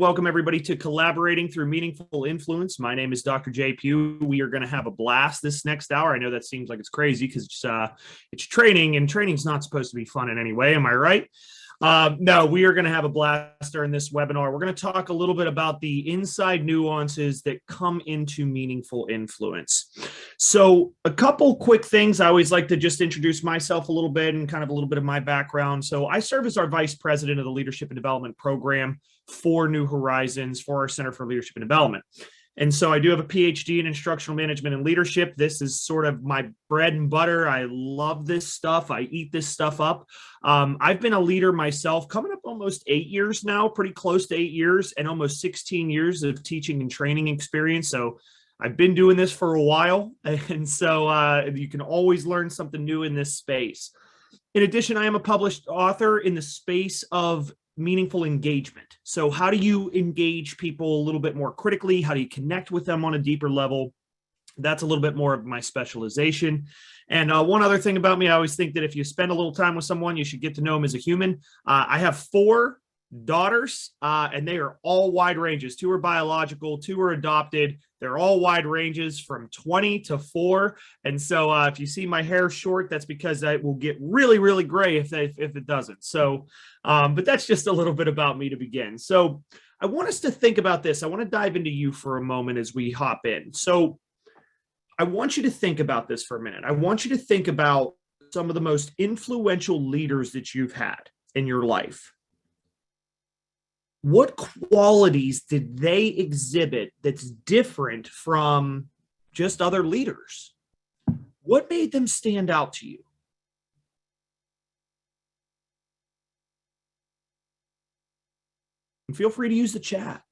welcome everybody to Collaborating Through Meaningful Influence. My name is Dr. Jay Pugh. We are going to have a blast this next hour. I know that seems like it's crazy because it's training, and training's not supposed to be fun in any way. Am I right? No, we are going to have a blast during this webinar. We're going to talk a little bit about the inside nuances that come into meaningful influence. So a couple quick things. I always like to just introduce myself a little bit and kind of a little bit of my background. So I serve as our vice president of the Leadership and Development Program for New Horizons for our Center for Leadership and Development. And so I do have a PhD in instructional management and leadership. This is sort of my bread and butter. I love this stuff. I eat this stuff up. I've been a leader myself, coming up almost 8 years now, pretty close to 8 years, and almost 16 years of teaching and training experience. So I've been doing this for a while. And so you can always learn something new in this space. In addition, I am a published author in the space of meaningful engagement. So how do you engage people a little bit more critically? How do you connect with them on a deeper level? That's a little bit more of my specialization. And one other thing about me, I always think that if you spend a little time with someone, you should get to know them as a human. I have 4 daughters, and they are all wide ranges. 2 are biological, 2 are adopted. They're all wide ranges from 20 to 4. And so if you see my hair short, that's because it will get really, really gray if it doesn't. So, but that's just a little bit about me to begin. So I want us to think about this. I want to dive into you for a moment as we hop in. So I want you to think about this for a minute. I want you to think about some of the most influential leaders that you've had in your life. What qualities did they exhibit that's different from just other leaders? What made them stand out to you? And feel free to use the chat.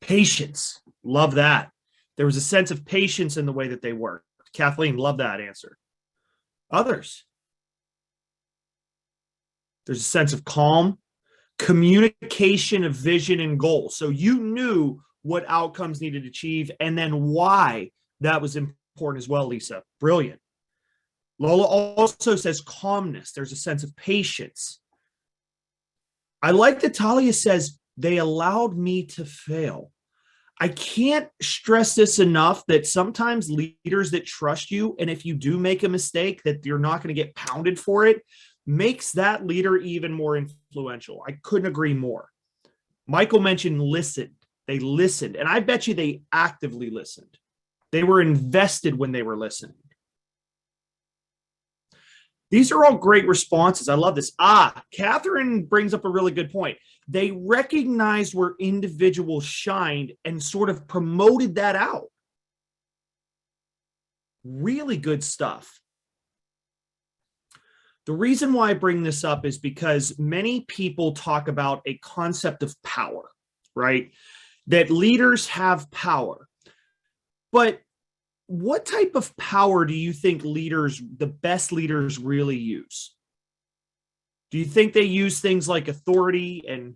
Patience. Love that. There was a sense of patience in the way that they worked. Kathleen, love that answer. Others. There's a sense of calm, communication of vision and goal. So you knew what outcomes needed to achieve and then why that was important as well, Lisa. Brilliant. Lola also says calmness. There's a sense of patience. I like that Talia says, they allowed me to fail. I can't stress this enough that sometimes leaders that trust you, and if you do make a mistake, that you're not going to get pounded for it, makes that leader even more influential. I couldn't agree more. Michael mentioned listened. They listened, and I bet you they actively listened. They were invested when they were listening. These are all great responses. I love this. Catherine brings up a really good point. They recognized where individuals shined and sort of promoted that out. Really good stuff. The reason why I bring this up is because many people talk about a concept of power, right? That leaders have power. But what type of power do you think the best leaders really use? Do you think they use things like authority and,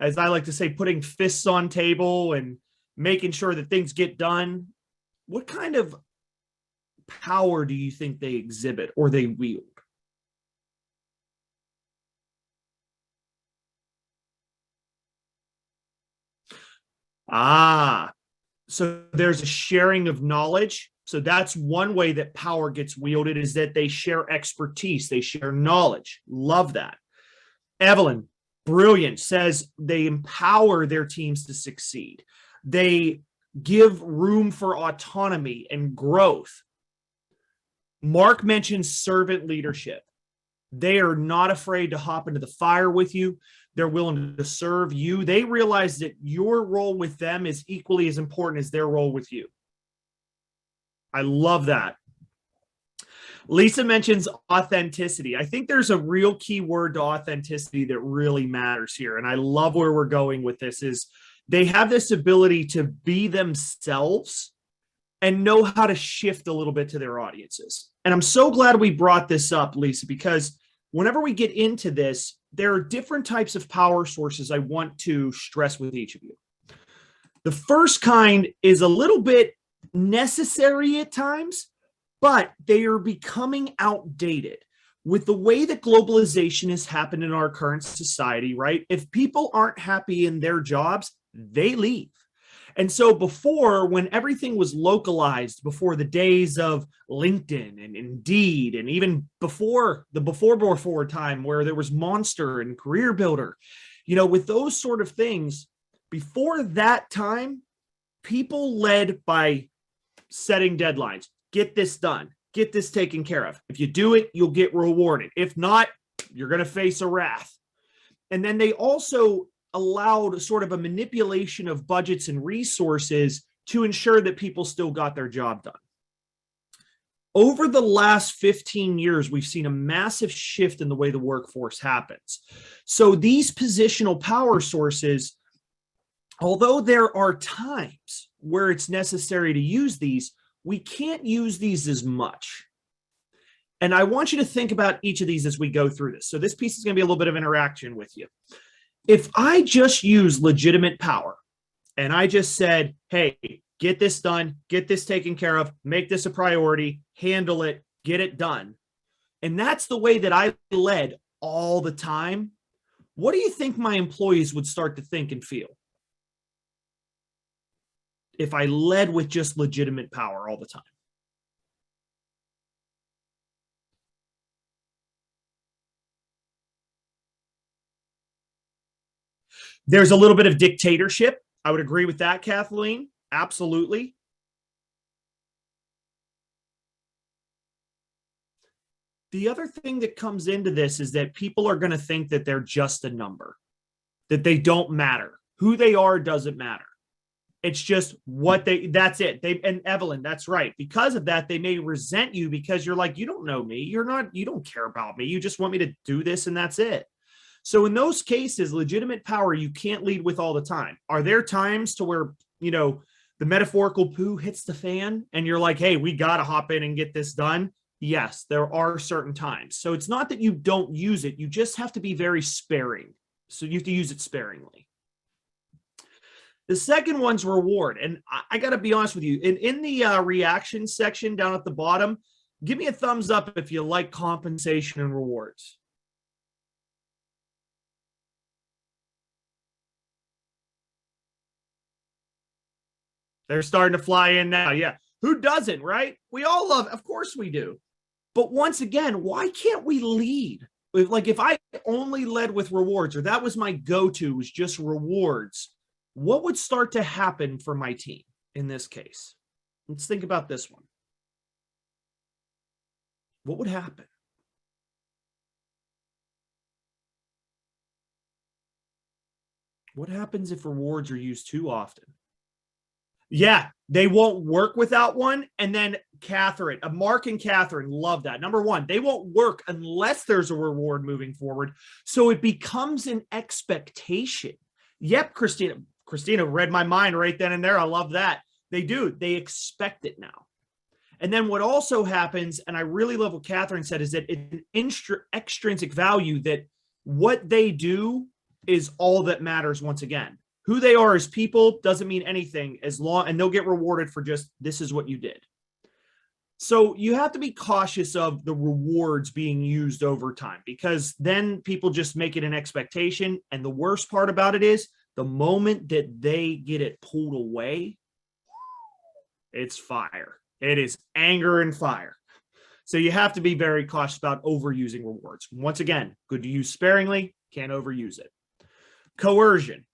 as I like to say, putting fists on table and making sure that things get done? What kind of power do you think they exhibit or they wield? So there's a sharing of knowledge. So that's one way that power gets wielded, is that they share expertise, they share knowledge. Love that. Evelyn, brilliant, says they empower their teams to succeed. They give room for autonomy and growth. Mark mentions servant leadership. They are not afraid to hop into the fire with you. They're willing to serve you. They realize that your role with them is equally as important as their role with you. I love that. Lisa mentions authenticity. I think there's a real key word to authenticity that really matters here. And I love where we're going with this is they have this ability to be themselves and know how to shift a little bit to their audiences. And I'm so glad we brought this up, Lisa, because whenever we get into this, there are different types of power sources I want to stress with each of you. The first kind is a little bit necessary at times, but they are becoming outdated. With the way that globalization has happened in our current society, right? If people aren't happy in their jobs, they leave. And so before, when everything was localized, before the days of LinkedIn and Indeed, and even before time where there was Monster and Career Builder, with those sort of things, before that time, people led by setting deadlines. Get this done. Get this taken care of. If you do it, you'll get rewarded. If not, you're going to face a wrath. And then they also allowed sort of a manipulation of budgets and resources to ensure that people still got their job done. Over the last 15 years, we've seen a massive shift in the way the workforce happens. So these positional power sources, although there are times where it's necessary to use these, we can't use these as much. And I want you to think about each of these as we go through this. So this piece is going to be a little bit of interaction with you. If I just use legitimate power and I just said, hey, get this done, get this taken care of, make this a priority, handle it, get it done. And that's the way that I led all the time. What do you think my employees would start to think and feel if I led with just legitimate power all the time? There's a little bit of dictatorship. I would agree with that, Kathleen. Absolutely. The other thing that comes into this is that people are going to think that they're just a number, that they don't matter. Who they are doesn't matter. It's just that's it. And Evelyn, that's right. Because of that, they may resent you because you're like, you don't know me. You don't care about me. You just want me to do this and that's it. So in those cases, legitimate power, you can't lead with all the time. Are there times to where, the metaphorical poo hits the fan and you're like, hey, we got to hop in and get this done? Yes, there are certain times. So it's not that you don't use it. You just have to be very sparing. So you have to use it sparingly. The second one's reward. And I got to be honest with you, in the reaction section down at the bottom, give me a thumbs up if you like compensation and rewards. They're starting to fly in now. Yeah. Who doesn't, right? We all love, of course we do. But once again, why can't we lead? Like if I only led with rewards, or that was my go-to, was just rewards, what would start to happen for my team in this case? Let's think about this one. What would happen? What happens if rewards are used too often? Yeah, they won't work without one. And then Catherine, Mark and Catherine love that. Number one, they won't work unless there's a reward moving forward. So it becomes an expectation. Yep, Christina read my mind right then and there. I love that. They do. They expect it now. And then what also happens, and I really love what Catherine said, is that it's an extrinsic value, that what they do is all that matters once again. Who they are as people doesn't mean anything and they'll get rewarded for just, this is what you did. So you have to be cautious of the rewards being used over time, because then people just make it an expectation. And the worst part about it is the moment that they get it pulled away, it's fire. It is anger and fire. So you have to be very cautious about overusing rewards. Once again, good to use sparingly, can't overuse it. Coercion.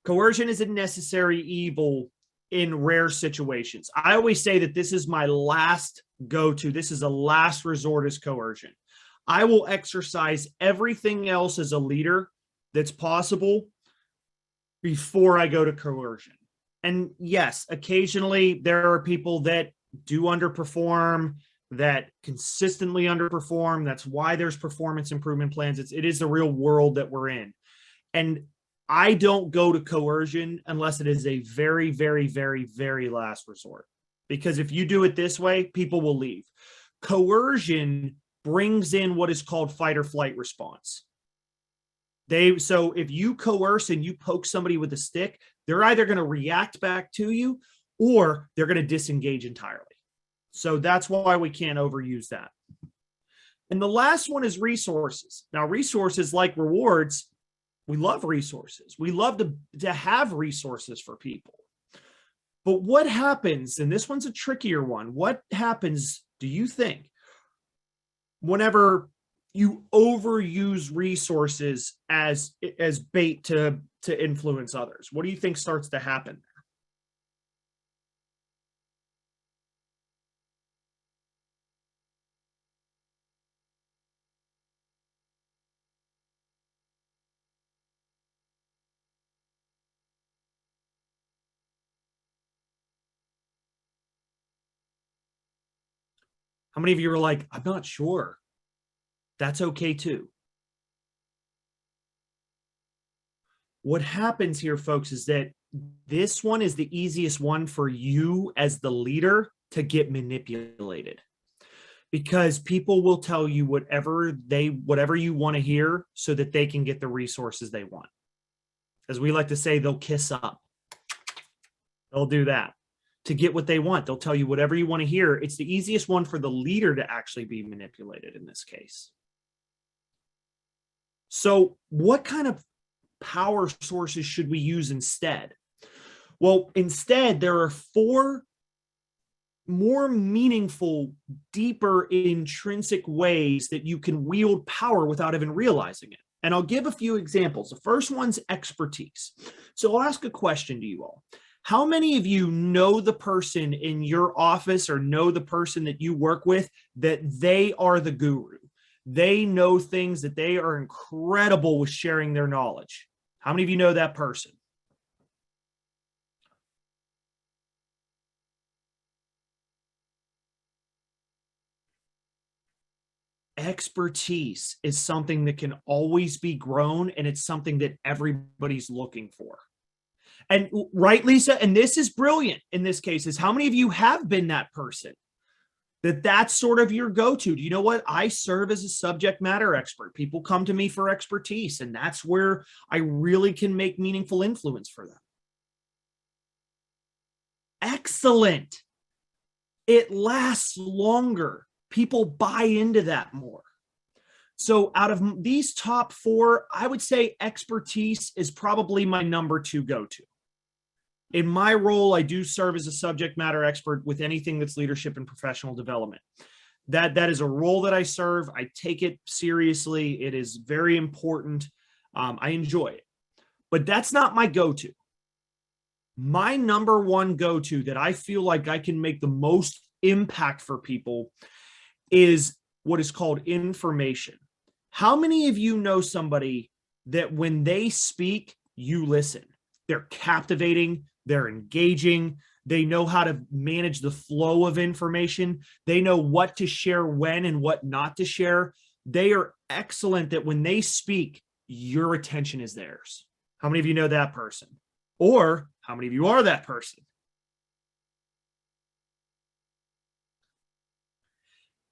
Coercion is a necessary evil in rare situations. I always say that this is my last go-to. This is a last resort, is coercion. I will exercise everything else as a leader that's possible before I go to coercion. And yes, occasionally there are people that do underperform, that consistently underperform. That's why there's performance improvement plans. It is the real world that we're in. And I don't go to coercion unless it is a very, very, very, very last resort. Because if you do it this way, people will leave. Coercion brings in what is called fight or flight response. So if you coerce and you poke somebody with a stick, they're either going to react back to you or they're going to disengage entirely. So that's why we can't overuse that. And the last one is resources. Now, resources, like rewards, we love resources. We love to have resources for people. But what happens, and this one's a trickier one, what happens, do you think, whenever you overuse resources as bait to influence others? What do you think starts to happen? How many of you are like, I'm not sure? That's okay too. What happens here, folks, is that this one is the easiest one for you as the leader to get manipulated, because people will tell you whatever you want to hear so that they can get the resources they want. As we like to say, they'll kiss up. They'll do that to get what they want. They'll tell you whatever you want to hear. It's the easiest one for the leader to actually be manipulated in this case. So what kind of power sources should we use instead? Well, instead, there are 4 more meaningful, deeper, intrinsic ways that you can wield power without even realizing it. And I'll give a few examples. The first one's expertise. So I'll ask a question to you all. How many of you know the person in your office or know the person that you work with that they are the guru? They know things, that they are incredible with sharing their knowledge. How many of you know that person? Expertise is something that can always be grown, and it's something that everybody's looking for. And right, Lisa, and this is brilliant in this case, is how many of you have been that person? That's sort of your go-to. Do you know what? I serve as a subject matter expert. People come to me for expertise, and that's where I really can make meaningful influence for them. Excellent. It lasts longer. People buy into that more. So out of these top 4, I would say expertise is probably my number 2 go-to. In my role, I do serve as a subject matter expert with anything that's leadership and professional development. That is a role that I serve. I take it seriously. It is very important. I enjoy it. But that's not my go-to. My number 1 go-to that I feel like I can make the most impact for people is what is called information. How many of you know somebody that when they speak, you listen? They're captivating, they're engaging, they know how to manage the flow of information, they know what to share when and what not to share. They are excellent that when they speak, your attention is theirs. How many of you know that person? Or how many of you are that person?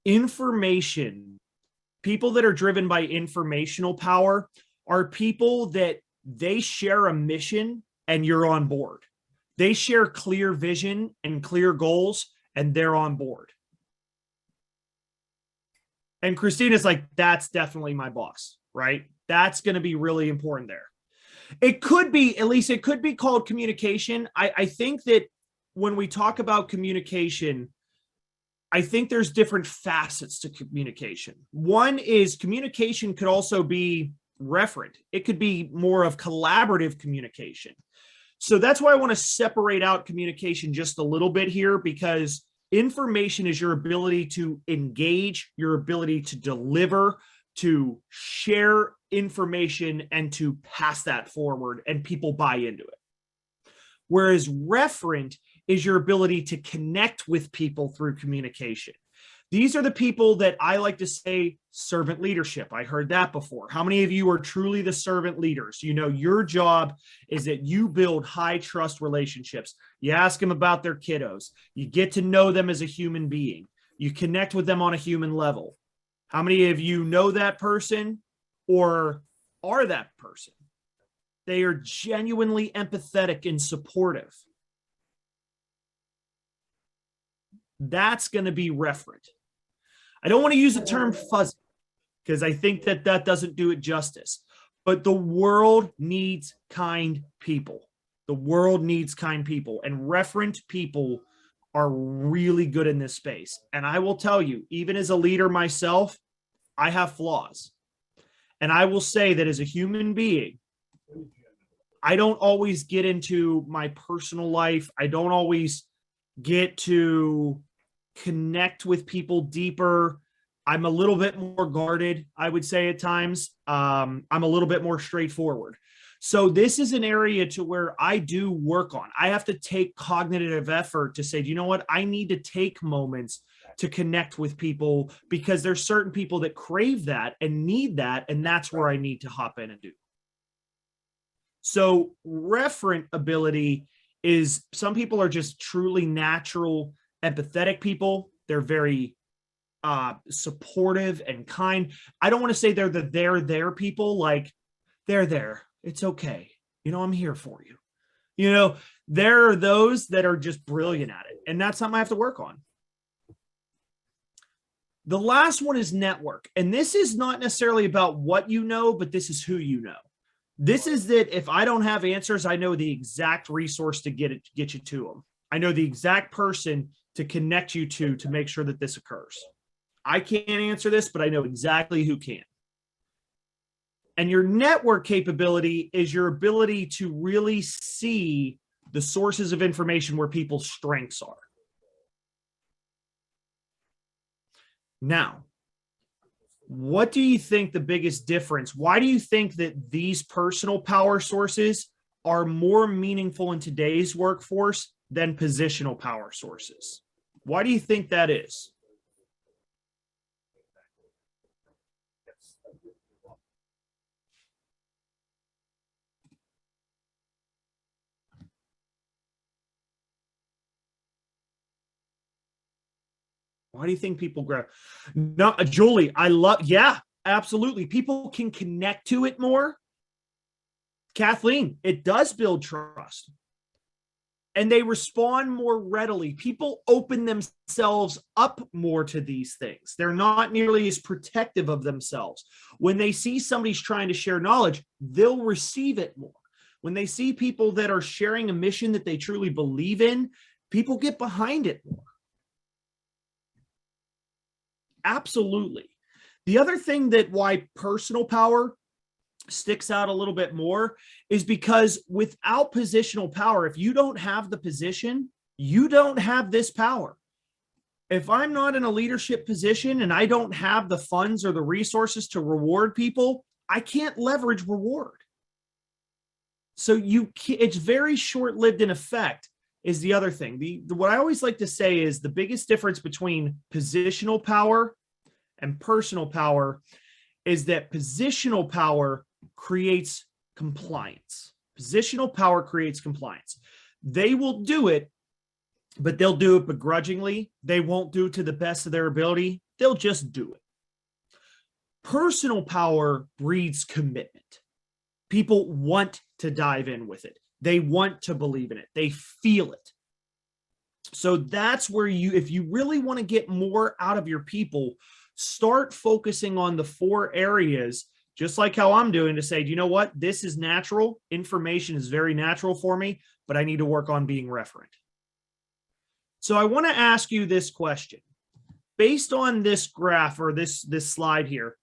Information. People that are driven by informational power are people that they share a mission and you're on board. They share clear vision and clear goals and they're on board. And Christina's like, that's definitely my boss, right? That's going to be really important there. It could be, at least it could be called communication. I think that when we talk about communication, I think there's different facets to communication. One is communication could also be referent. It could be more of collaborative communication. So that's why I want to separate out communication just a little bit here, because information is your ability to engage, your ability to deliver, to share information, and to pass that forward, and people buy into it. Whereas referent is your ability to connect with people through communication. These are the people that I like to say servant leadership. I heard that before. How many of you are truly the servant leaders? You know, your job is that you build high trust relationships. You ask them about their kiddos. You get to know them as a human being. You connect with them on a human level. How many of you know that person or are that person? They are genuinely empathetic and supportive. That's going to be referent. I don't want to use the term fuzzy because I think that that doesn't do it justice. But the world needs kind people. The world needs kind people, and referent people are really good in this space. And I will tell you, even as a leader myself, I have flaws. And I will say that as a human being, I don't always get into my personal life. I don't always get to connect with people deeper. I'm a little bit more guarded, I would say at times. I'm a little bit more straightforward. So this is an area to where I do work on. I have to take cognitive effort to say, do you know what? I need to take moments to connect with people because there's certain people that crave that and need that. And that's where I need to hop in and do. So referent ability is, some people are just truly natural, empathetic people. They're very supportive and kind. I don't want to say they're the there people, like they're there. It's okay. You know, I'm here for you. You know, there are those that are just brilliant at it. And that's something I have to work on. The last one is network. And this is not necessarily about what you know, but this is who you know. This is that if I don't have answers, I know the exact resource to get you to them. I know the exact person to connect you to make sure that this occurs. I can't answer this, but I know exactly who can. And your network capability is your ability to really see the sources of information where people's strengths are. Now, what do you think the biggest difference? Why do you think that these personal power sources are more meaningful in today's workforce than positional power sources? Why do you think that is? Why do you think people grab? No, Julie, I love, yeah, absolutely. People can connect to it more. Kathleen, it does build trust. And they respond more readily. People open themselves up more to these things. They're not nearly as protective of themselves. When they see somebody's trying to share knowledge, they'll receive it more. When they see people that are sharing a mission that they truly believe in, people get behind it more. Absolutely. The other thing that why personal power sticks out a little bit more is because without positional power, if you don't have the position, you don't have this power. If I'm not in a leadership position and I don't have the funds or the resources to reward people, I can't leverage reward. So it's very short-lived in effect is the other thing. What I always like to say is the biggest difference between positional power and personal power is that positional power creates compliance. Positional power creates compliance. They will do it, but they'll do it begrudgingly. They won't do it to the best of their ability. They'll just do it. Personal power breeds commitment. People want to dive in with it. They want to believe in it. They feel it. So that's where if you really want to get more out of your people, start focusing on the 4 areas, just like how I'm doing, to say, do you know what? This is natural. Information is very natural for me, but I need to work on being referent. So I want to ask you this question. Based on this graph or this slide here,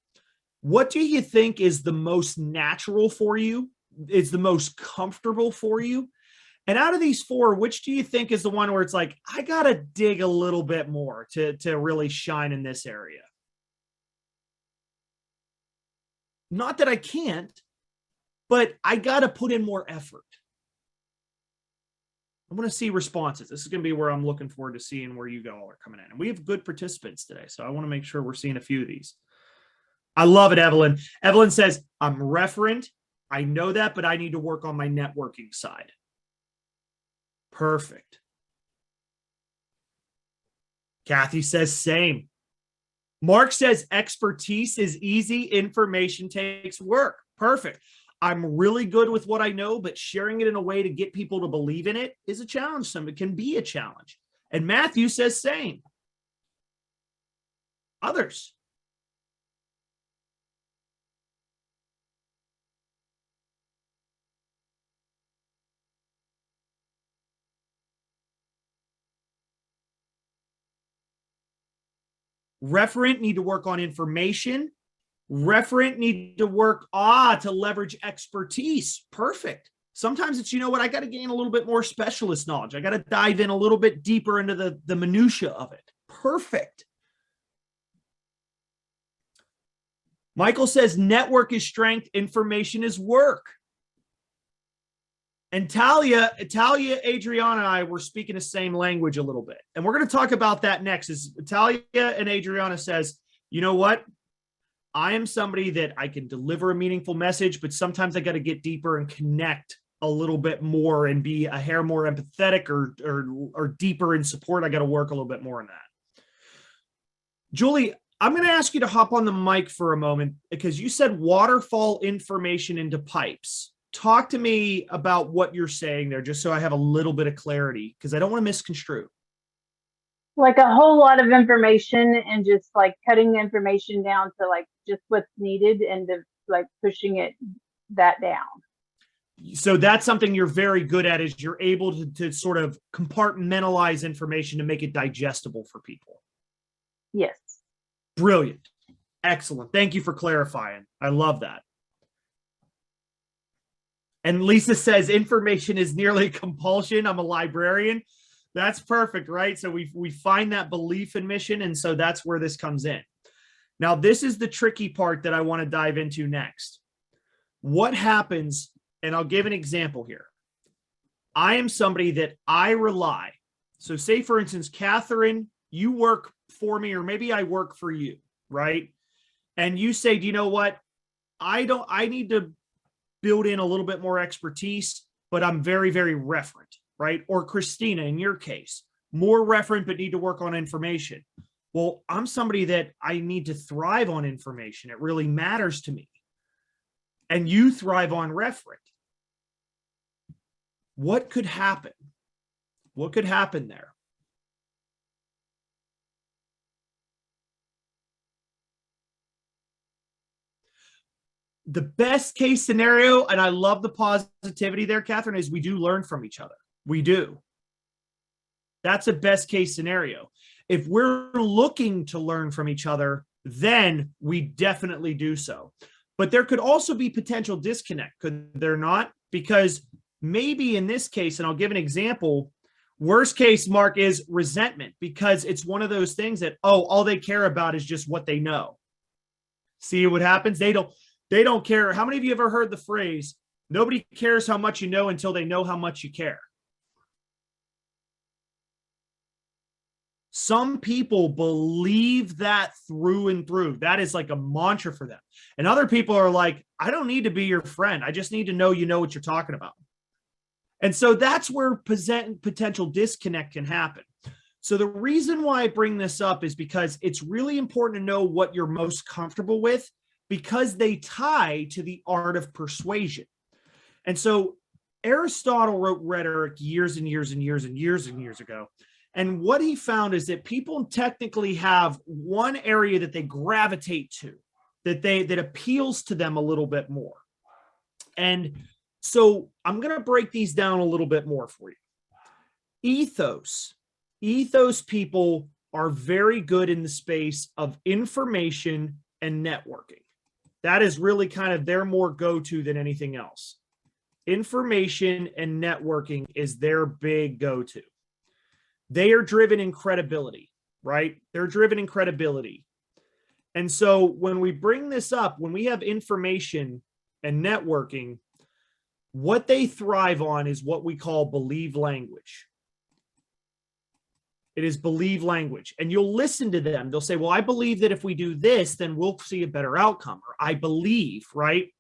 what do you think is the most natural for you? Is the most comfortable for you? And out of these 4, which do you think is the one where it's like, I got to dig a little bit more to really shine in this area? Not that I can't, but I got to put in more effort. I want to see responses. This is going to be where I'm looking forward to seeing where you all are coming in. And we have good participants today, so I want to make sure we're seeing a few of these. I love it, Evelyn. Evelyn says, I'm referent. I know that, but I need to work on my networking side. Perfect. Kathy says, same. Mark says expertise is easy, information takes work. Perfect. I'm really good with what I know, but sharing it in a way to get people to believe in it is a challenge. Some it can be a challenge. And Matthew says same. Others. Referent need to work on information. Referent need to work to leverage expertise. Perfect. Sometimes it's, you know what, I got to gain a little bit more specialist knowledge. I got to dive in a little bit deeper into the minutia of it. Perfect. Michael says network is strength, information is work. And Talia, Adriana, and I were speaking the same language a little bit. And we're going to talk about that next. Is Talia and Adriana says, you know what? I am somebody that I can deliver a meaningful message, but sometimes I got to get deeper and connect a little bit more and be a hair more empathetic or deeper in support. I got to work a little bit more on that. Julie, I'm going to ask you to hop on the mic for a moment because you said waterfall information into pipes. Talk to me about what you're saying there, just so I have a little bit of clarity, because I don't want to misconstrue. Like a whole lot of information and just like cutting the information down to like just what's needed and like pushing that down. So that's something you're very good at, is you're able to sort of compartmentalize information to make it digestible for people. Yes. Brilliant. Excellent. Thank you for clarifying. I love that. And Lisa says information is nearly a compulsion. I'm a librarian. That's perfect, right? So we find that belief in mission, and so that's where this comes in. Now, this is the tricky part that I want to dive into next. What happens, and I'll give an example here. I am somebody that I rely. So say, for instance, Catherine, you work for me, or maybe I work for you, right? And you say, do you know what? I need to build in a little bit more expertise, but I'm very, very referent, right? Or Christina, in your case, more referent, but need to work on information. Well, I'm somebody that I need to thrive on information. It really matters to me. And you thrive on referent. What could happen? What could happen there? The best case scenario, and I love the positivity there, Catherine, is we do learn from each other. We do. That's a best case scenario. If we're looking to learn from each other, then we definitely do so. But there could also be potential disconnect, could there not? Because maybe in this case, and I'll give an example, worst case, Mark, is resentment, because it's one of those things that, all they care about is just what they know. See what happens? They don't care. How many of you ever heard the phrase, nobody cares how much you know until they know how much you care? Some people believe that through and through. That is like a mantra for them. And other people are like, I don't need to be your friend. I just need to know you know what you're talking about. And so that's where potential disconnect can happen. So the reason why I bring this up is because it's really important to know what you're most comfortable with, because they tie to the art of persuasion. And so Aristotle wrote rhetoric years and years and years and years and years ago. And what he found is that people technically have one area that they gravitate to, that appeals to them a little bit more. And so I'm going to break these down a little bit more for you. Ethos people are very good in the space of information and networking. That is really kind of their more go-to than anything else. Information and networking is their big go-to. They are driven in credibility, right? They're driven in credibility. And so when we bring this up, when we have information and networking, what they thrive on is what we call believe language. It is believe language. And you'll listen to them. They'll say, well, I believe that if we do this, then we'll see a better outcome. Or I believe, right?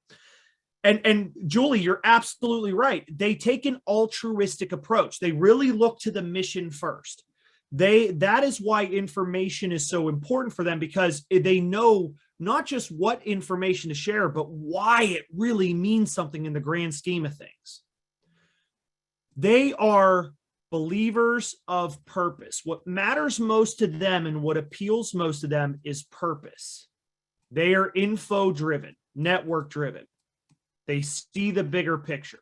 And Julie, you're absolutely right. They take an altruistic approach. They really look to the mission first. That is why information is so important for them, because they know not just what information to share, but why it really means something in the grand scheme of things. They are believers of purpose. What matters most to them and what appeals most to them is purpose. They are info driven, network driven. They see the bigger picture.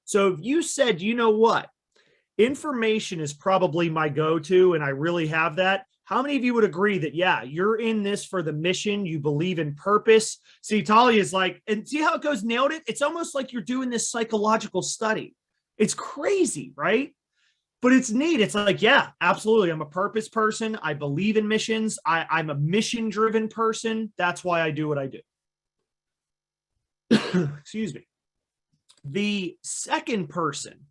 So if you said, you know what, information is probably my go-to and I really have that, how many of you would agree that, yeah, you're in this for the mission, you believe in purpose? See, Talia is like, and see how it goes, nailed it? It's almost like you're doing this psychological study. It's crazy, right? But it's neat. It's like, yeah, absolutely. I'm a purpose person. I believe in missions. I'm a mission-driven person. That's why I do what I do. Excuse me. The second person,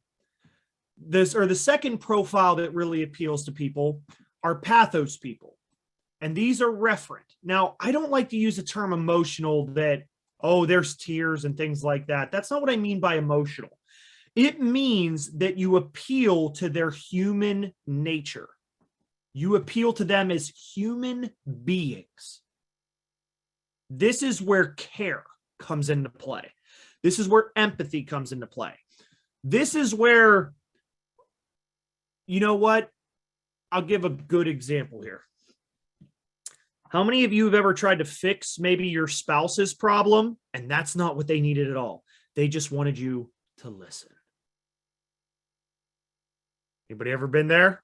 the second profile that really appeals to people are pathos people. And these are referent. Now, I don't like to use the term emotional that, oh, there's tears and things like that. That's not what I mean by emotional. It means that you appeal to their human nature. You appeal to them as human beings. This is where care comes into play. This is where empathy comes into play. This is where, you know what? I'll give a good example here. How many of you have ever tried to fix maybe your spouse's problem, and that's not what they needed at all? They just wanted you to listen. Anybody ever been there?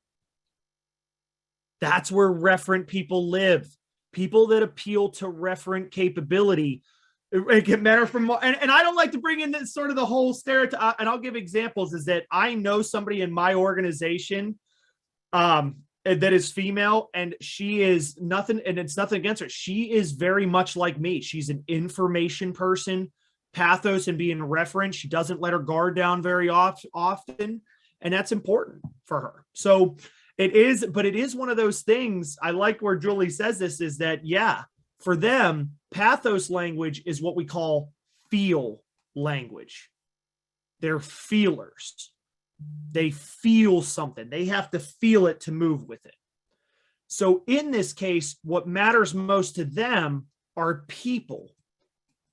That's where referent people live. People that appeal to referent capability. It can matter from, and I don't like to bring in this sort of the whole stereotype, and I'll give examples, is that I know somebody in my organization that is female, and she is nothing, and it's nothing against her. She is very much like me. She's an information person, pathos and being referent. She doesn't let her guard down very often. And that's important for her. So it is, but it is one of those things. I like where Julie says this, is that, yeah, for them, pathos language is what we call feel language. They're feelers. They feel something. They have to feel it to move with it. So in this case, what matters most to them are people.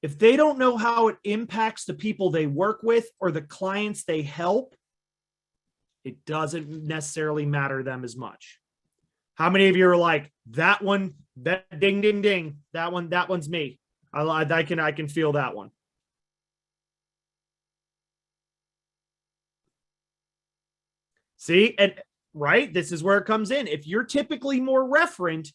If they don't know how it impacts the people they work with or the clients they help, it doesn't necessarily matter to them as much. How many of you are like, that one, that ding, ding, ding, that one's me. I can feel that one. See, and right, this is where it comes in. If you're typically more referent,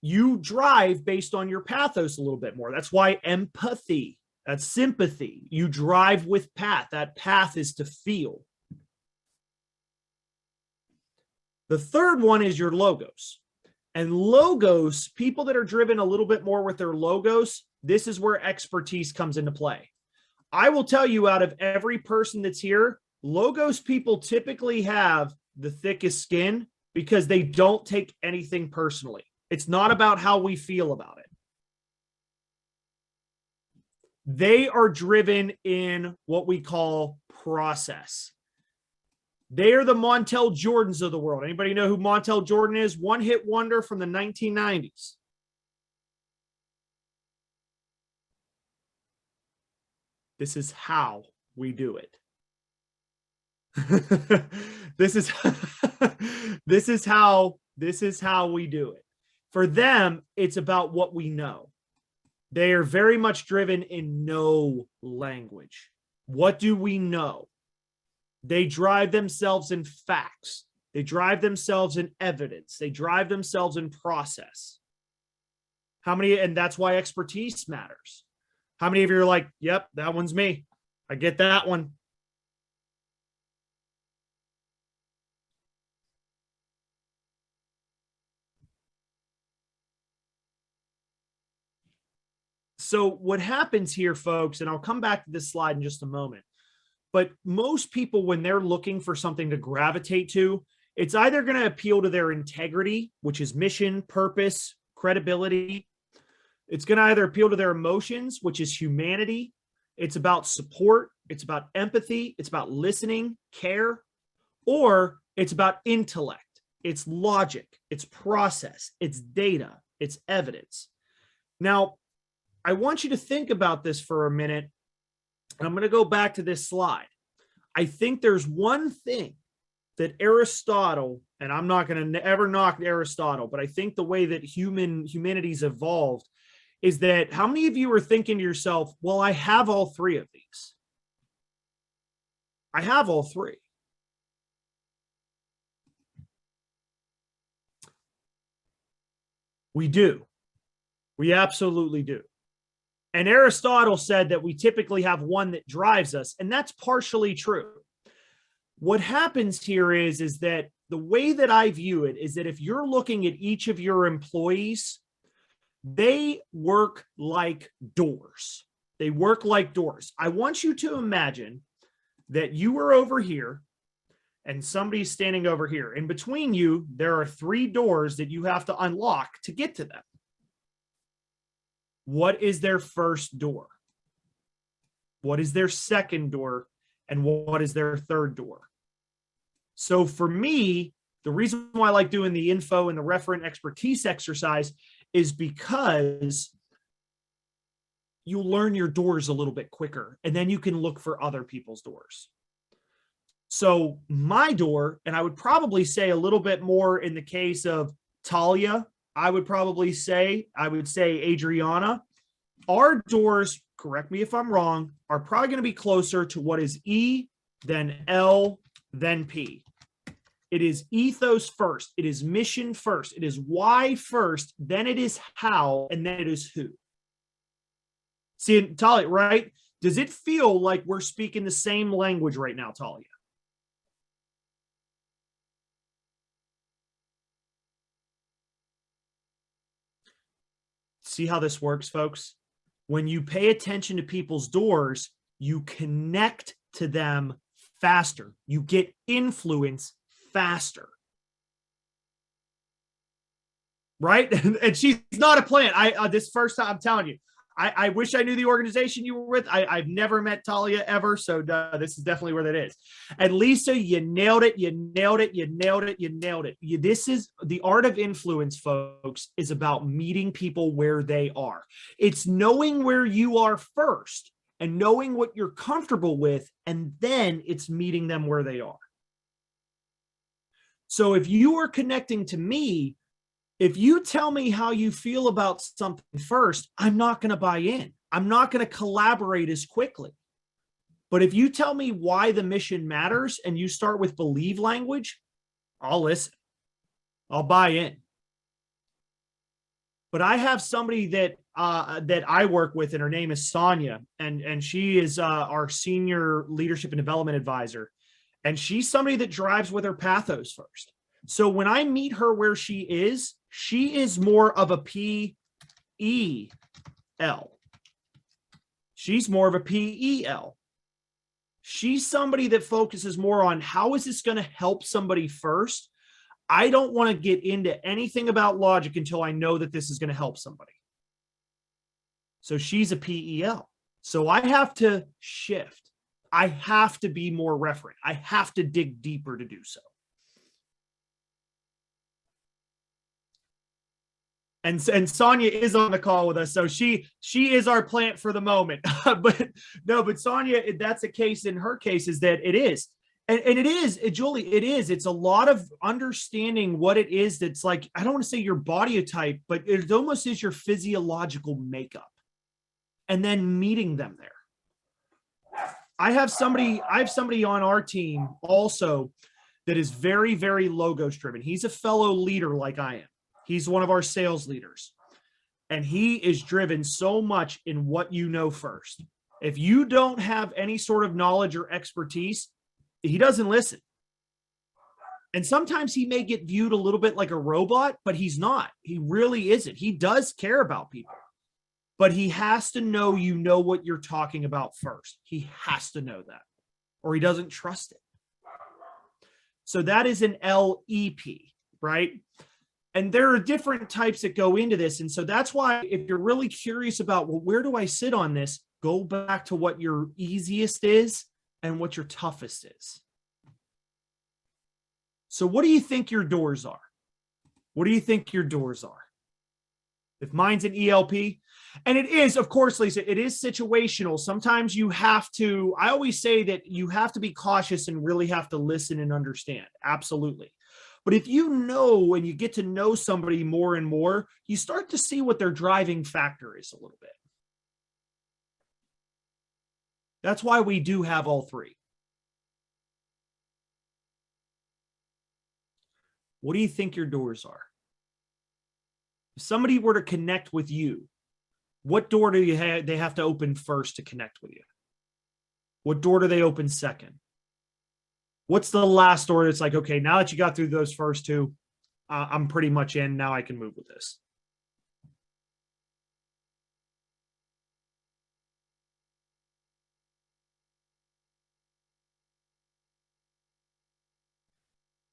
you drive based on your pathos a little bit more. That's why empathy, that's sympathy. You drive with path. That path is to feel. The third one is your logos. And logos, people that are driven a little bit more with their logos, this is where expertise comes into play. I will tell you, out of every person that's here, logos people typically have the thickest skin because they don't take anything personally. It's not about how we feel about it. They are driven in what we call process. They are the Montel Jordans of the world. Anybody know who Montel Jordan is? One-hit wonder from the 1990s. This is how we do it. This is how we do it. For them, it's about what we know. They are very much driven in know language. What do we know? They drive themselves in facts. They drive themselves in evidence. They drive themselves in process. How many, and that's why expertise matters. How many of you are like, yep, that one's me. I get that one. So what happens here, folks, and I'll come back to this slide in just a moment, but most people, when they're looking for something to gravitate to, it's either going to appeal to their integrity, which is mission, purpose, credibility. It's going to either appeal to their emotions, which is humanity. It's about support. It's about empathy. It's about listening, care, or It's about intellect, it's logic, it's process, it's data, it's evidence. Now, I want you to think about this for a minute, and I'm going to go back to this slide. I think there's one thing that Aristotle, and I'm not going to ever knock Aristotle, but I think the way that humanity's evolved is that how many of you are thinking to yourself, well, I have all three of these. I have all three. We do. We absolutely do. And Aristotle said that we typically have one that drives us, and that's partially true. What happens here is that the way that I view it is that if you're looking at each of your employees, they work like doors. They work like doors. I want you to imagine that you are over here and somebody's standing over here. In between you, there are 3 doors that you have to unlock to get to them. What is their first door? What is their second door? And what is their third door? So for me, the reason why I like doing the info and the referent expertise exercise is because you learn your doors a little bit quicker, and then you can look for other people's doors. So my door, and I would probably say a little bit more in the case of Talia, I would say Adriana, our doors, correct me if I'm wrong, are probably going to be closer to what is E, then L, then P. It is ethos first. It is mission first. It is why first, then it is how, and then it is who. See, Talia, right? Does it feel like we're speaking the same language right now, Talia? See how this works, folks? When you pay attention to people's doors, you connect to them faster. You get influence faster. Right? And she's not a plant. This first time, I'm telling you, I wish I knew the organization you were with. I've never met Talia ever, so this is definitely where that is. And Lisa, you nailed it. You nailed it. You nailed it. You nailed it. This is the art of influence, folks, is about meeting people where they are. It's knowing where you are first and knowing what you're comfortable with, and then it's meeting them where they are. So if you are connecting to me, if you tell me how you feel about something first, I'm not going to buy in. I'm not going to collaborate as quickly. But if you tell me why the mission matters and you start with believe language, I'll listen. I'll buy in. But I have somebody that I work with, and her name is Sonia, and she is our senior leadership and development advisor. And she's somebody that drives with her pathos first. So when I meet her where she is more of a P-E-L. She's more of a P-E-L. She's somebody that focuses more on how is this going to help somebody first. I don't want to get into anything about logic until I know that this is going to help somebody. So she's a P-E-L. So I have to shift. I have to be more referent. I have to dig deeper to do so. And Sonia is on the call with us, so she is our plant for the moment. but Sonia, that's a case in her case is that it is, and it is, Julie, it is. It's a lot of understanding what it is that's like. I don't want to say your body type, but it almost is your physiological makeup, and then meeting them there. I have somebody on our team also that is very, very logos driven. He's a fellow leader like I am. He's one of our sales leaders, and he is driven so much in what you know first. If you don't have any sort of knowledge or expertise, he doesn't listen. And sometimes he may get viewed a little bit like a robot, but he's not. He really isn't. He does care about people, but he has to know you know what you're talking about first. He has to know that, or he doesn't trust it. So that is an LEP, right? And there are different types that go into this. And so that's why if you're really curious about, well, where do I sit on this? Go back to what your easiest is and what your toughest is. So what do you think your doors are? What do you think your doors are? If mine's an ELP, and it is, of course, Lisa, it is situational. Sometimes you have to, I always say that you have to be cautious and really have to listen and understand. Absolutely. But if you know and you get to know somebody more and more, you start to see what their driving factor is a little bit. That's why we do have all three. What do you think your doors are? If somebody were to connect with you, what door do they have to open first to connect with you? What door do they open second? What's the last door that's like, okay, now that you got through those first two, I'm pretty much in. Now I can move with this.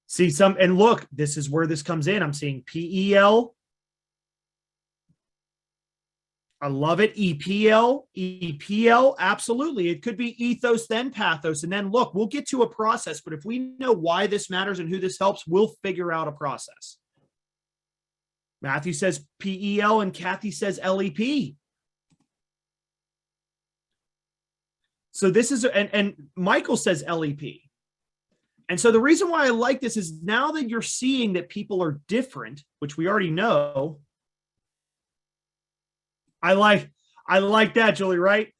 See some, and look, this is where this comes in. I'm seeing PEL. I love it. EPL, absolutely. It could be ethos, then pathos. And then look, we'll get to a process, but if we know why this matters and who this helps, we'll figure out a process. Matthew says PEL and Kathy says LEP. So this is, and Michael says LEP. And so the reason why I like this is now that you're seeing that people are different, which we already know. I like that, Julie, right?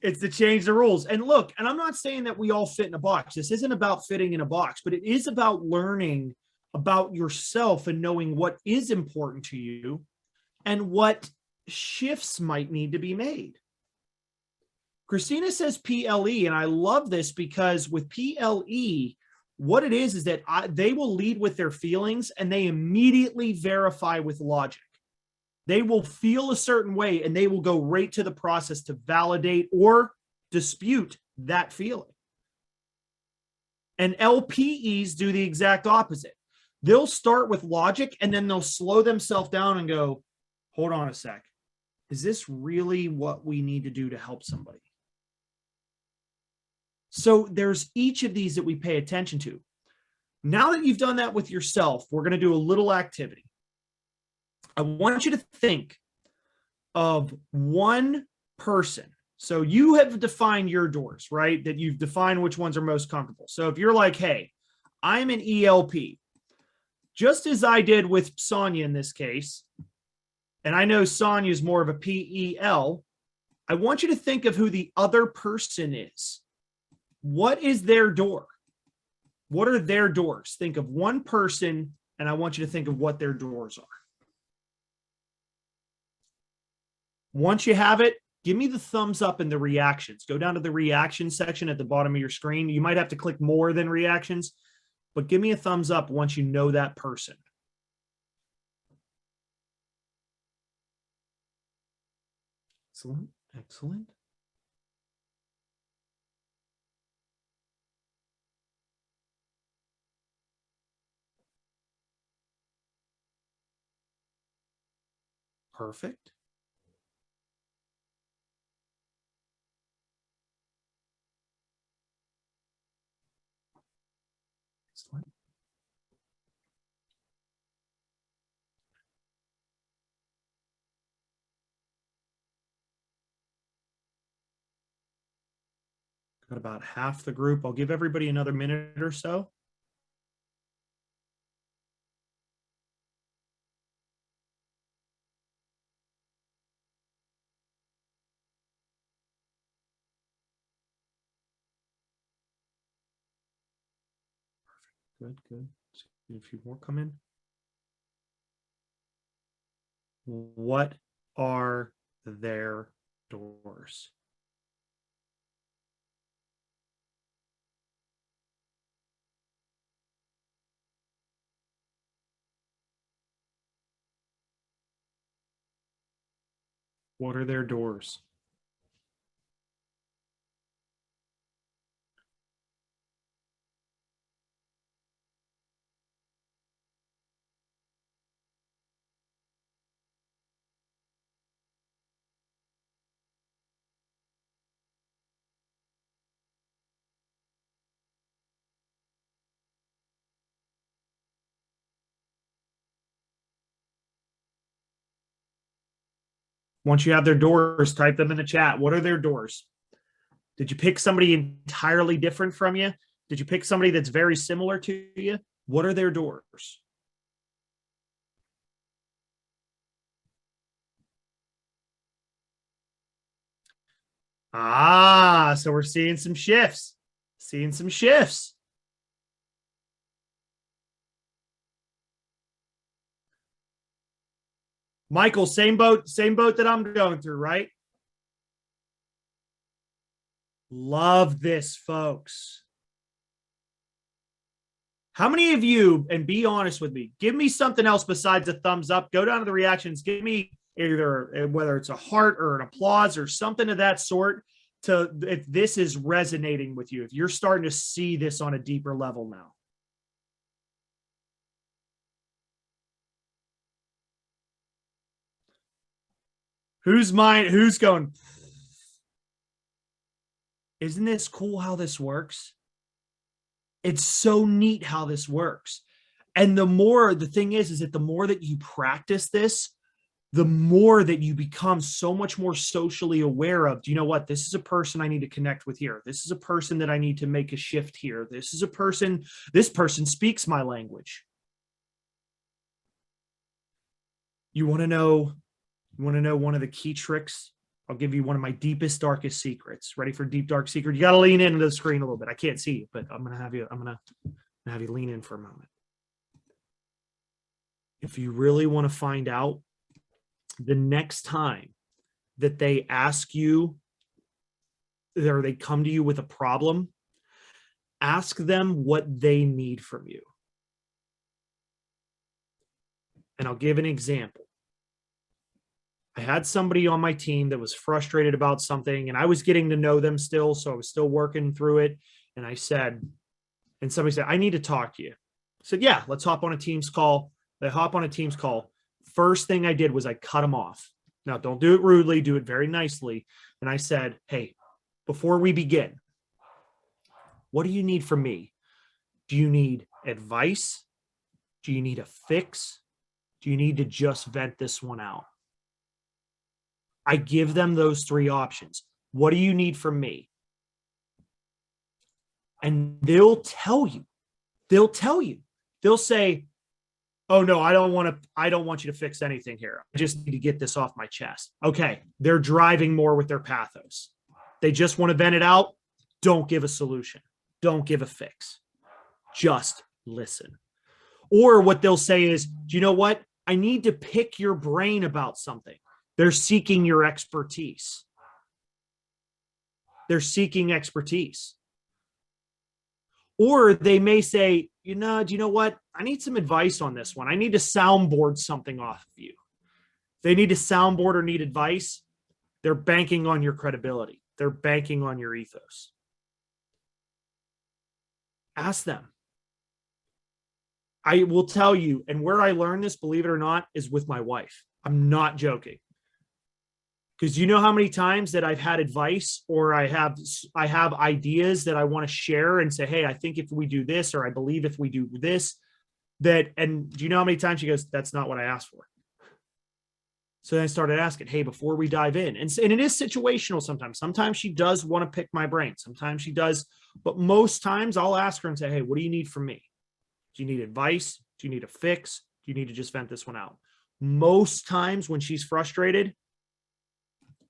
It's to change the rules. And look, and I'm not saying that we all fit in a box. This isn't about fitting in a box, but it is about learning about yourself and knowing what is important to you and what shifts might need to be made. Christina says PLE, and I love this because with PLE, what it is that they will lead with their feelings and they immediately verify with logic. They will feel a certain way and they will go right to the process to validate or dispute that feeling. And LPEs do the exact opposite. They'll start with logic and then they'll slow themselves down and go, hold on a sec. Is this really what we need to do to help somebody? So there's each of these that we pay attention to. Now that you've done that with yourself, we're going to do a little activity. I want you to think of one person. So you have defined your doors, right? That you've defined which ones are most comfortable. So if you're like, hey, I'm an ELP, just as I did with Sonia in this case, and I know Sonia is more of a PEL, I want you to think of who the other person is. What is their door? What are their doors? Think of one person, and I want you to think of what their doors are. Once you have it, give me the thumbs up in the reactions. Go down to the reaction section at the bottom of your screen. You might have to click more than reactions, but give me a thumbs up once you know that person. Excellent, excellent. Perfect. Excellent. Got about half the group. I'll give everybody another minute or so. Good, good. A few more come in. What are their doors? What are their doors? Once you have their doors, type them in the chat. What are their doors? Did you pick somebody entirely different from you? Did you pick somebody that's very similar to you? What are their doors? Ah, so we're seeing some shifts. Seeing some shifts. Michael, same boat that I'm going through, right? Love this, folks. How many of you, and be honest with me, give me something else besides a thumbs up. Go down to the reactions. Give me either whether it's a heart or an applause or something of that sort to if this is resonating with you, if you're starting to see this on a deeper level now. Who's going, isn't this cool how this works? It's so neat how this works. And the thing is that the more that you practice this, the more that you become so much more socially aware of, do you know what? This is a person I need to connect with here. This is a person that I need to make a shift here. This person speaks my language. You want to know one of the key tricks? I'll give you one of my deepest, darkest secrets. Ready for deep, dark secret? You got to lean into the screen a little bit. I can't see you, but I'm going to have you lean in for a moment. If you really want to find out, the next time that they ask you or they come to you with a problem, ask them what they need from you. And I'll give an example. I had somebody on my team that was frustrated about something, and I was getting to know them still, so I was still working through it. And somebody said, I need to talk to you. I said, yeah, let's hop on a Teams call. They hop on a Teams call. First thing I did was I cut them off. Now, don't do it rudely, do it very nicely. And I said, hey, before we begin, what do you need from me? Do you need advice? Do you need a fix? Do you need to just vent this one out? I give them those three options. What do you need from me? And they'll tell you. They'll say, oh no, I don't want you to fix anything here. I just need to get this off my chest. Okay. They're driving more with their pathos. They just want to vent it out. Don't give a solution. Don't give a fix. Just listen. Or what they'll say is, do you know what? I need to pick your brain about something. They're seeking your expertise. They're seeking expertise. Or they may say, do you know what? I need some advice on this one. I need to soundboard something off of you. If they need to soundboard or need advice, they're banking on your credibility. They're banking on your ethos. Ask them. I will tell you, and where I learned this, believe it or not, is with my wife. I'm not joking. Because you know how many times that I've had advice or I have ideas that I want to share and say, hey, I think if we do this, or I believe if we do this, and do you know how many times she goes, that's not what I asked for. So then I started asking, hey, before we dive in, and it is situational sometimes. Sometimes she does want to pick my brain. Sometimes she does, but most times I'll ask her and say, hey, what do you need from me? Do you need advice? Do you need a fix? Do you need to just vent this one out? Most times when she's frustrated,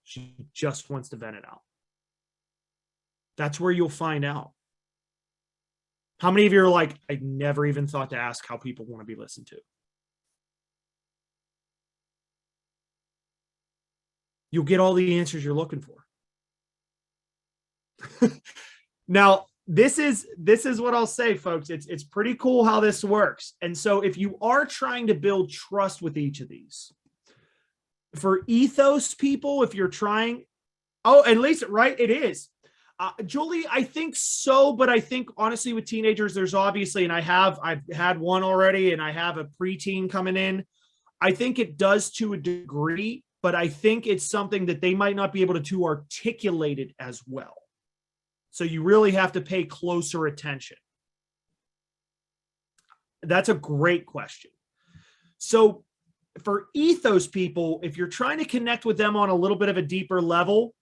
she just wants to vent it out. That's where you'll find out. How many of you are like, I never even thought to ask how people want to be listened to? You'll get all the answers you're looking for. Now, this is what I'll say, folks. It's pretty cool how this works. And so if you are trying to build trust with each of these, for ethos people, if you're trying, at least, right, it is. Julie, I think so, but I think honestly with teenagers, there's obviously, and I've had one already, and I have a preteen coming in. I think it does to a degree, but I think it's something that they might not be able to articulate it as well. So you really have to pay closer attention. That's a great question. So for ethos people, if you're trying to connect with them on a little bit of a deeper level,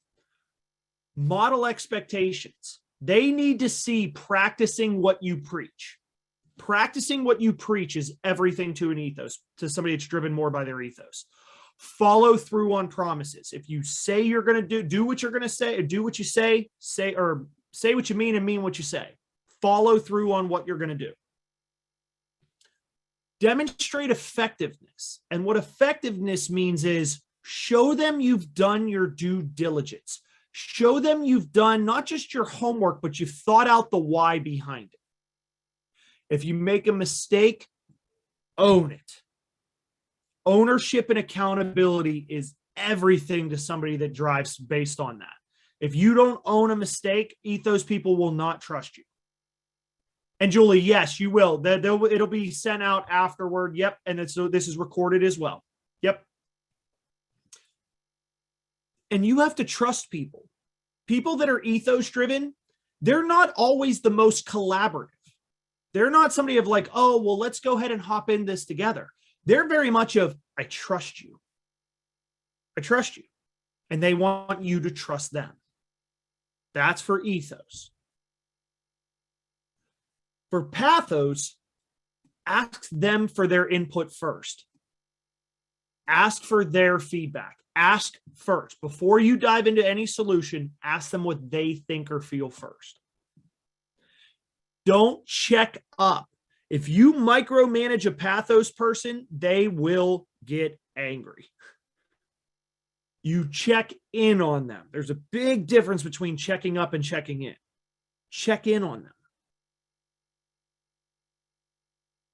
model expectations. They need to see practicing what you preach. Practicing what you preach is everything to an ethos, to somebody that's driven more by their ethos. Follow through on promises. If you say you're going to do what you're going to say, do what you say what you mean and mean what you say. Follow through on what you're going to do. Demonstrate effectiveness. And what effectiveness means is show them you've done your due diligence. Show them you've done not just your homework, but you've thought out the why behind it. If you make a mistake, own it. Ownership and accountability is everything to somebody that drives based on that. If you don't own a mistake, ethos people will not trust you. And Julie, yes, you will. It'll be sent out afterward. Yep. And so this is recorded as well. Yep. And you have to trust people. People that are ethos driven, they're not always the most collaborative. They're not somebody of like, oh, well, let's go ahead and hop in this together. They're very much of, I trust you. I trust you. And they want you to trust them. That's for ethos. For pathos, ask them for their input first. Ask for their feedback. Ask first. Before you dive into any solution, ask them what they think or feel first. Don't check up. If you micromanage a pathos person, they will get angry. You check in on them. There's a big difference between checking up and checking in. Check in on them.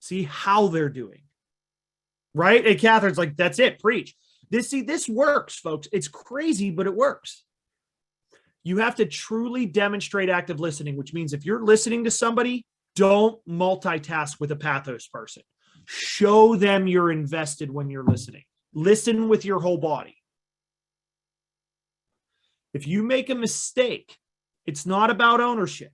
See how they're doing. Right? And Catherine's like, that's it, preach. This works, folks. It's crazy, but it works. You have to truly demonstrate active listening, which means if you're listening to somebody, don't multitask with a pathos person. Show them you're invested when you're listening. Listen with your whole body. If you make a mistake, it's not about ownership.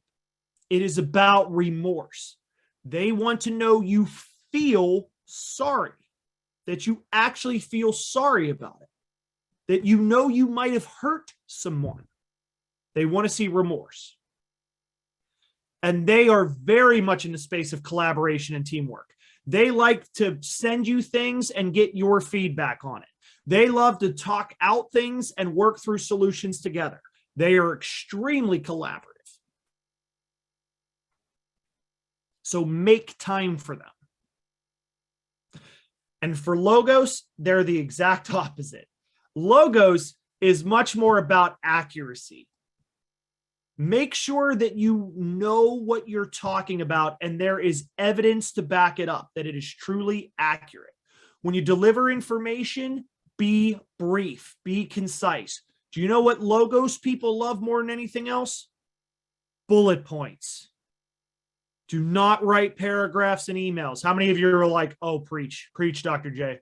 It is about remorse. They want to know you feel sorry, that you actually feel sorry about it, that you know you might have hurt someone. They want to see remorse. And they are very much in the space of collaboration and teamwork. They like to send you things and get your feedback on it. They love to talk out things and work through solutions together. They are extremely collaborative. So make time for them. And for logos, they're the exact opposite. Logos is much more about accuracy. Make sure that you know what you're talking about and there is evidence to back it up, that it is truly accurate. When you deliver information, be brief, be concise. Do you know what logos people love more than anything else? Bullet points. Do not write paragraphs and emails. How many of you are like, oh, preach, Dr. J?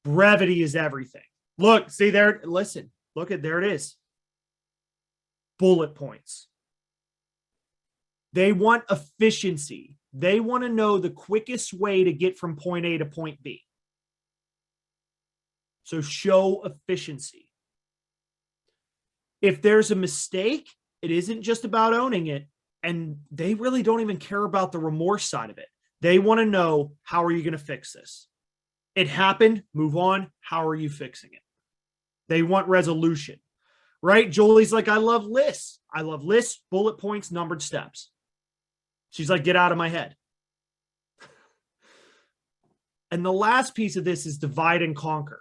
Brevity is everything. Look, see there, listen, there it is. Bullet points. They want efficiency. They want to know the quickest way to get from point A to point B. So show efficiency. If there's a mistake, it isn't just about owning it. And they really don't even care about the remorse side of it. They want to know, how are you going to fix this? It happened, move on. How are you fixing it? They want resolution, right? Julie's like, I love lists. I love lists, bullet points, numbered steps. She's like, get out of my head. And the last piece of this is divide and conquer.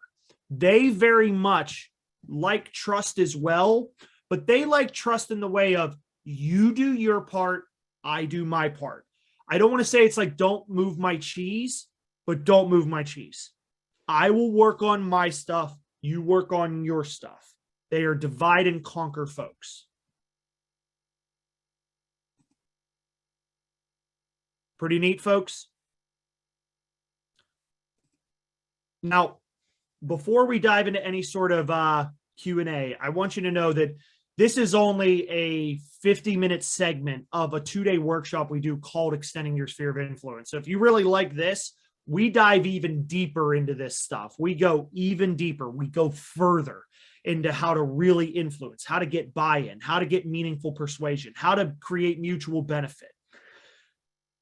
They very much like trust as well, but they like trust in the way of, you do your part, I do my part. I don't want to say it's like, don't move my cheese, but don't move my cheese. I will work on my stuff. You work on your stuff. They are divide and conquer folks. Pretty neat, folks. Now, before we dive into any sort of Q&A, I want you to know that this is only a 50-minute segment of a 2-day workshop we do called Extending Your Sphere of Influence. So if you really like this, we dive even deeper into this stuff. We go even deeper. We go further into how to really influence, how to get buy-in, how to get meaningful persuasion, how to create mutual benefit.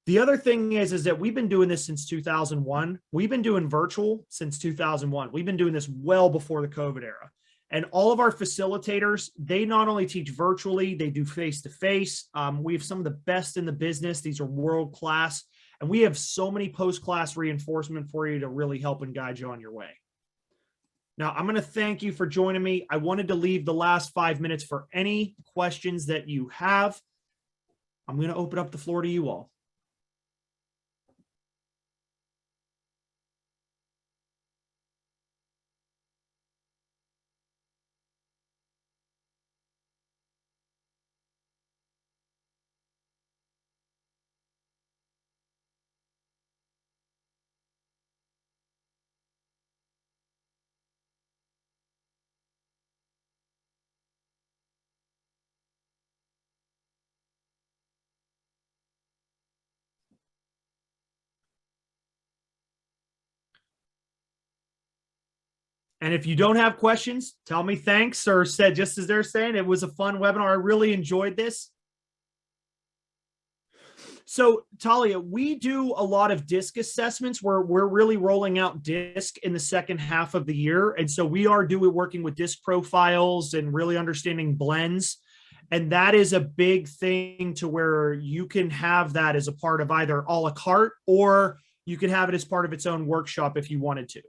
The other thing is that we've been doing this since 2001. We've been doing virtual since 2001. We've been doing this well before the COVID era. And all of our facilitators, they not only teach virtually, they do face-to-face. We have some of the best in the business. These are world-class. And we have so many post-class reinforcement for you to really help and guide you on your way. Now, I'm going to thank you for joining me. I wanted to leave the last 5 minutes for any questions that you have. I'm going to open up the floor to you all. And if you don't have questions, tell me thanks, or said, just as they're saying, it was a fun webinar. I really enjoyed this. So Talia, we do a lot of DISC assessments where we're really rolling out DISC in the second half of the year. And so we are working with DISC profiles and really understanding blends. And that is a big thing to where you can have that as a part of either a la carte, or you can have it as part of its own workshop if you wanted to.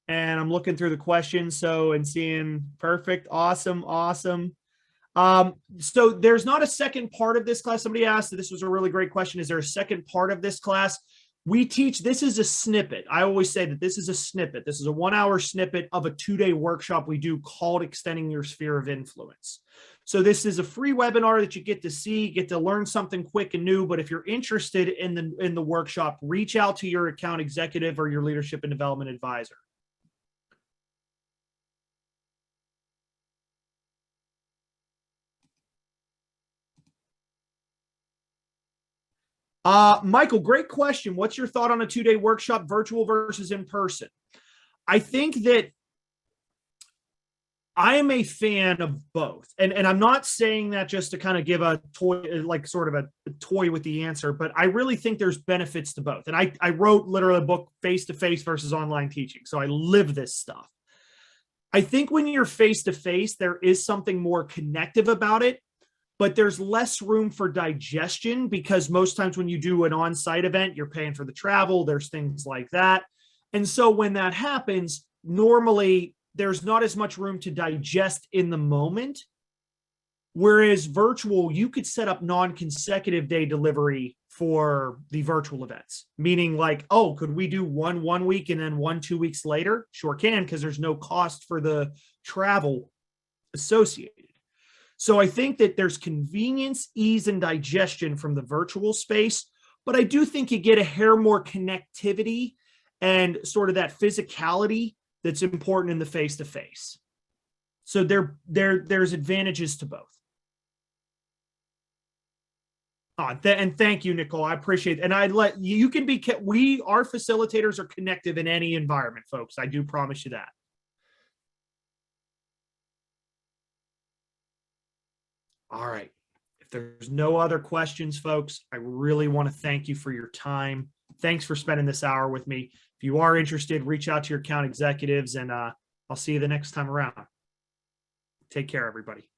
And I'm looking through the questions, and seeing perfect, awesome. So there's not a second part of this class. Somebody asked, this was a really great question. Is there a second part of this class? We teach, this is a snippet. I always say that this is a snippet. This is a 1 hour snippet of a 2-day workshop we do called Extending Your Sphere of Influence. So this is a free webinar that you get to see, get to learn something quick and new. But if you're interested in the workshop, reach out to your account executive or your leadership and development advisor. Michael, great question. What's your thought on a 2-day workshop, virtual versus in person? I think that I am a fan of both. And I'm not saying that just to kind of give a toy, like sort of a toy with the answer, but I really think there's benefits to both. And I wrote literally a book, Face-to-Face versus Online Teaching. So I live this stuff. I think when you're face-to-face, there is something more connective about it. But there's less room for digestion, because most times when you do an on-site event, you're paying for the travel, there's things like that. And so when that happens, normally there's not as much room to digest in the moment. Whereas virtual, you could set up non-consecutive day delivery for the virtual events, meaning like, oh, could we do one week and then 1 2 weeks later? Sure can, because there's no cost for the travel associated. So I think that there's convenience, ease, and digestion from the virtual space, but I do think you get a hair more connectivity and sort of that physicality that's important in the face-to-face. So there's advantages to both. And thank you, Nicole. I appreciate it. And you can be, our facilitators are connective in any environment, folks. I do promise you that. All right. If there's no other questions, folks, I really want to thank you for your time. Thanks for spending this hour with me. If you are interested, reach out to your account executives, and I'll see you the next time around. Take care, everybody.